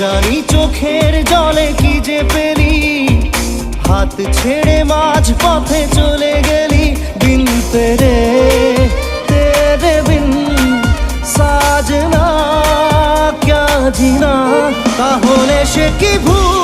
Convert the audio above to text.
জানি চোখের জলে কি যে পেলি, হাত ছেড়ে মাঝ পথে চলে গেলি। বিন তেরে তেরে বিন সাজনা ক্যা জিনা, তাহলে সে কি ভুল